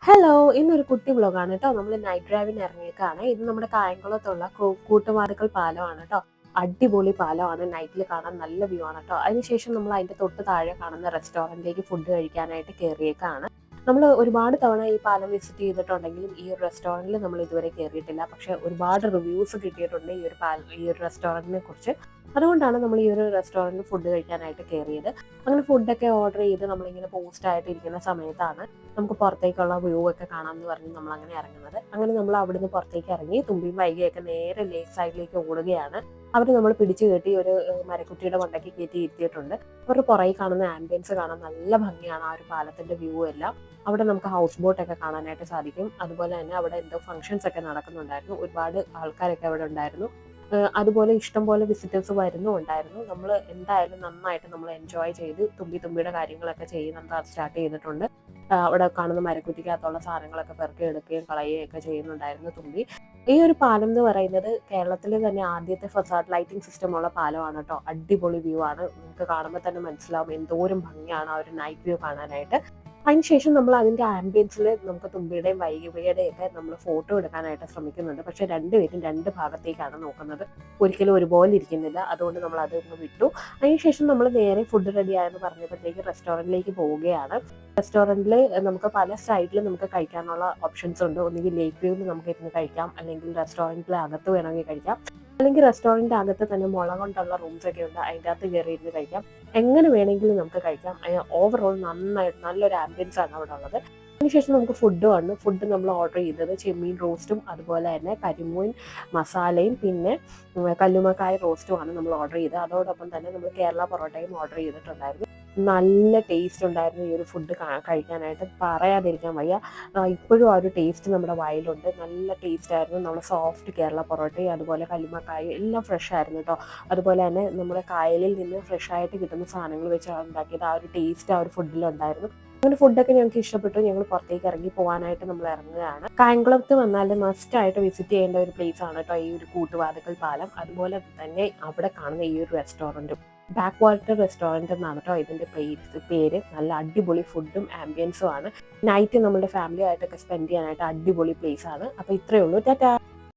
Hello! ഇന്നൊരു കുട്ടി വ്ലോഗാണ് ട്ടോ. നമ്മള് നൈറ്റ് ഡ്രൈവിന് ഇറങ്ങിയേക്കാണ്. ഇത് നമ്മുടെ കായംകുളത്തുള്ള കൂട്ടുവാതുക്കൽ പാലമാണ് ട്ടോ. അടിപൊളി പാലമാണ്. നൈറ്റിൽ കാണാൻ നല്ല വ്യൂ ആണ് ട്ടോ. അതിനുശേഷം നമ്മൾ അതിന്റെ തൊട്ട് താഴെ കാണുന്ന റെസ്റ്റോറന്റിലേക്ക് ഫുഡ് കഴിക്കാനായിട്ട് കയറിയേക്കാണ്. നമ്മൾ ഒരുപാട് തവണ ഈ പാലം വിസിറ്റ് ചെയ്തിട്ടുണ്ടെങ്കിലും ഈ ഒരു റെസ്റ്റോറന്റിൽ നമ്മൾ ഇതുവരെ കയറിയിട്ടില്ല. പക്ഷെ ഒരുപാട് റിവ്യൂസ് കിട്ടിയിട്ടുണ്ട് ഈ ഒരു റെസ്റ്റോറന്റിനെ കുറിച്ച്. അതുകൊണ്ടാണ് നമ്മൾ ഈ ഒരു റെസ്റ്റോറന്റിൽ ഫുഡ് കഴിക്കാനായിട്ട് കയറിയത്. അങ്ങനെ ഫുഡൊക്കെ ഓർഡർ ചെയ്ത് നമ്മളിങ്ങനെ പോസ്റ്റ് ആയിട്ട് ഇരിക്കുന്ന സമയത്താണ് നമുക്ക് പുറത്തേക്കുള്ള വ്യൂ ഒക്കെ കാണാമെന്ന് പറഞ്ഞ് നമ്മൾ അങ്ങനെ ഇറങ്ങുന്നത്. അങ്ങനെ നമ്മൾ അവിടുന്ന് പുറത്തേക്ക് ഇറങ്ങി തുമ്പിയും വൈകിയൊക്കെ നേരെ ലേക്ക് സൈഡിലേക്ക് ഓടുകയാണ്. അവർ നമ്മൾ പിടിച്ചു കയറ്റി ഒരു മരക്കുറ്റിയുടെ മണ്ടയ്ക്ക് കയറ്റി ഇരുത്തിയിട്ടുണ്ട്. അവരുടെ പുറകിൽ കാണുന്ന ആംബിയൻസ് കാണാൻ നല്ല ഭംഗിയാണ്. ആ ഒരു പാലത്തിന്റെ വ്യൂ എല്ലാം അവിടെ നമുക്ക് ഹൗസ് ബോട്ടൊക്കെ കാണാനായിട്ട് സാധിക്കും. അതുപോലെ തന്നെ അവിടെ എന്തോ ഫംഗ്ഷൻസ് ഒക്കെ നടക്കുന്നുണ്ടായിരുന്നു. ഒരുപാട് ആൾക്കാരൊക്കെ അവിടെ ഉണ്ടായിരുന്നു. അതുപോലെ ഇഷ്ടംപോലെ വിസിറ്റേഴ്സ് വരുന്നുണ്ടായിരുന്നു. നമ്മൾ എന്തായാലും നന്നായിട്ട് നമ്മൾ എൻജോയ് ചെയ്ത് തുമ്പിയുടെ കാര്യങ്ങളൊക്കെ ചെയ്യുന്നത് സ്റ്റാർട്ട് ചെയ്തിട്ടുണ്ട്. അവിടെ കാണുന്ന മരക്കുറ്റിക്കകത്തുള്ള സാധനങ്ങളൊക്കെ പെറുക്കി എടുക്കുകയും കളയുകയും ഒക്കെ ചെയ്യുന്നുണ്ടായിരുന്നു തുമ്പി. ഈ ഒരു പാലം എന്ന് പറയുന്നത് കേരളത്തിലെ തന്നെ ആദ്യത്തെ ഫസാഡ് ലൈറ്റിംഗ് സിസ്റ്റം ഉള്ള പാലമാണ് കേട്ടോ. അടിപൊളി വ്യൂ ആണ്. നമുക്ക് കാണുമ്പോൾ തന്നെ മനസ്സിലാവും എന്തോരം ഭംഗിയാണ് ആ ഒരു നൈറ്റ് വ്യൂ കാണാനായിട്ട്. അതിനുശേഷം നമ്മൾ അതിന്റെ ആംബിയൻസിൽ നമുക്ക് തുമ്പിയുടെയും വൈകിയുടെയും ഒക്കെ നമ്മൾ ഫോട്ടോ എടുക്കാനായിട്ട് ശ്രമിക്കുന്നുണ്ട്. പക്ഷെ രണ്ടുപേരും രണ്ട് ഭാഗത്തേക്കാണ് നോക്കുന്നത്. ഒരിക്കലും ഒരുപോലെ ഇരിക്കുന്നില്ല. അതുകൊണ്ട് നമ്മൾ അതൊന്ന് വിട്ടു. അതിനുശേഷം നമ്മൾ നേരെ ഫുഡ് റെഡി ആയെന്ന് പറഞ്ഞപ്പോഴത്തേക്ക് റെസ്റ്റോറൻറ്റിലേക്ക് പോവുകയാണ്. റെസ്റ്റോറൻറ്റിൽ നമുക്ക് പല സൈഡിൽ നമുക്ക് കഴിക്കാനുള്ള ഓപ്ഷൻസ് ഉണ്ട്. ഒന്നുകിൽ ലേക്ക് വ്യൂവിൽ നമുക്ക് ഇരുന്ന് കഴിക്കാം, അല്ലെങ്കിൽ റെസ്റ്റോറൻറ്റിൽ അകത്ത് വേണമെങ്കിൽ കഴിക്കാം, അല്ലെങ്കിൽ റെസ്റ്റോറൻറ്റ് അകത്ത് തന്നെ മുള കൊണ്ടുള്ള റൂംസ് ഒക്കെ ഉണ്ട്. അതിൻ്റെ അകത്ത് കയറി ഇരുന്ന് കഴിക്കാം. എങ്ങനെ വേണമെങ്കിലും നമുക്ക് കഴിക്കാം. ഓവറോൾ നന്നായിട്ട് നല്ലൊരു ആംബിയൻസ് ആണ് അവിടെ ഉള്ളത്. അതിനുശേഷം നമുക്ക് ഫുഡ് വന്നു. ഫുഡ് നമ്മൾ ഓർഡർ ചെയ്തത് ചെമ്മീൻ റോസ്റ്റും അതുപോലെ തന്നെ കരിമീൻ മസാലയും പിന്നെ കല്ലുമ്മക്കായ റോസ്റ്റുമാണ് നമ്മൾ ഓർഡർ ചെയ്തത്. അതോടൊപ്പം തന്നെ നമ്മൾ കേരള പൊറോട്ടയും ഓർഡർ ചെയ്തിട്ടുണ്ടായിരുന്നു. നല്ല ടേസ്റ്റ് ഉണ്ടായിരുന്നു ഈ ഒരു ഫുഡ് കഴിക്കാനായിട്ട്, പറയാതിരിക്കാൻ വയ്യ. ഇപ്പോഴും ആ ഒരു ടേസ്റ്റ് നമ്മുടെ വായിലുണ്ട്. നല്ല ടേസ്റ്റ് ആയിരുന്നു. നമ്മുടെ സോഫ്റ്റ് കേരള പൊറോട്ടയും അതുപോലെ കല്ലുമ്മക്കായും എല്ലാം ഫ്രഷ് ആയിരുന്നു കേട്ടോ. അതുപോലെ തന്നെ നമ്മുടെ കായലിൽ നിന്ന് ഫ്രഷ് ആയിട്ട് കിട്ടുന്ന സാധനങ്ങൾ വെച്ചാണ് ഉണ്ടാക്കിയത്. ആ ഒരു ടേസ്റ്റ് ആ ഒരു ഫുഡിലുണ്ടായിരുന്നു. അങ്ങനെ ഫുഡൊക്കെ ഞങ്ങൾക്ക് ഇഷ്ടപ്പെട്ടു. ഞങ്ങൾ പുറത്തേക്ക് ഇറങ്ങി പോകാനായിട്ട് നമ്മൾ ഇറങ്ങുകയാണ്. കായംകുളത്ത് വന്നാൽ മസ്റ്റ് ആയിട്ട് വിസിറ്റ് ചെയ്യേണ്ട ഒരു പ്ലേസ് ആണ് കേട്ടോ ഈ ഒരു കൂട്ടുവാതുക്കൽ പാലം. അതുപോലെ തന്നെ അവിടെ കാണുന്ന ഈ ഒരു റെസ്റ്റോറൻറ്റും ബാക്ക് വാട്ടർ റെസ്റ്റോറൻറ്റ് എന്നാണ് കേട്ടോ ഇതിൻ്റെ പേര്. നല്ല അടിപൊളി ഫുഡും ആംബിയൻസും ആണ്. നൈറ്റ് നമ്മുടെ ഫാമിലി ആയിട്ടൊക്കെ സ്പെൻഡ് ചെയ്യാനായിട്ട് അടിപൊളി പ്ലേസ് ആണ്. അപ്പോൾ ഇത്രയേ ഉള്ളൂ. ടാറ്റാ.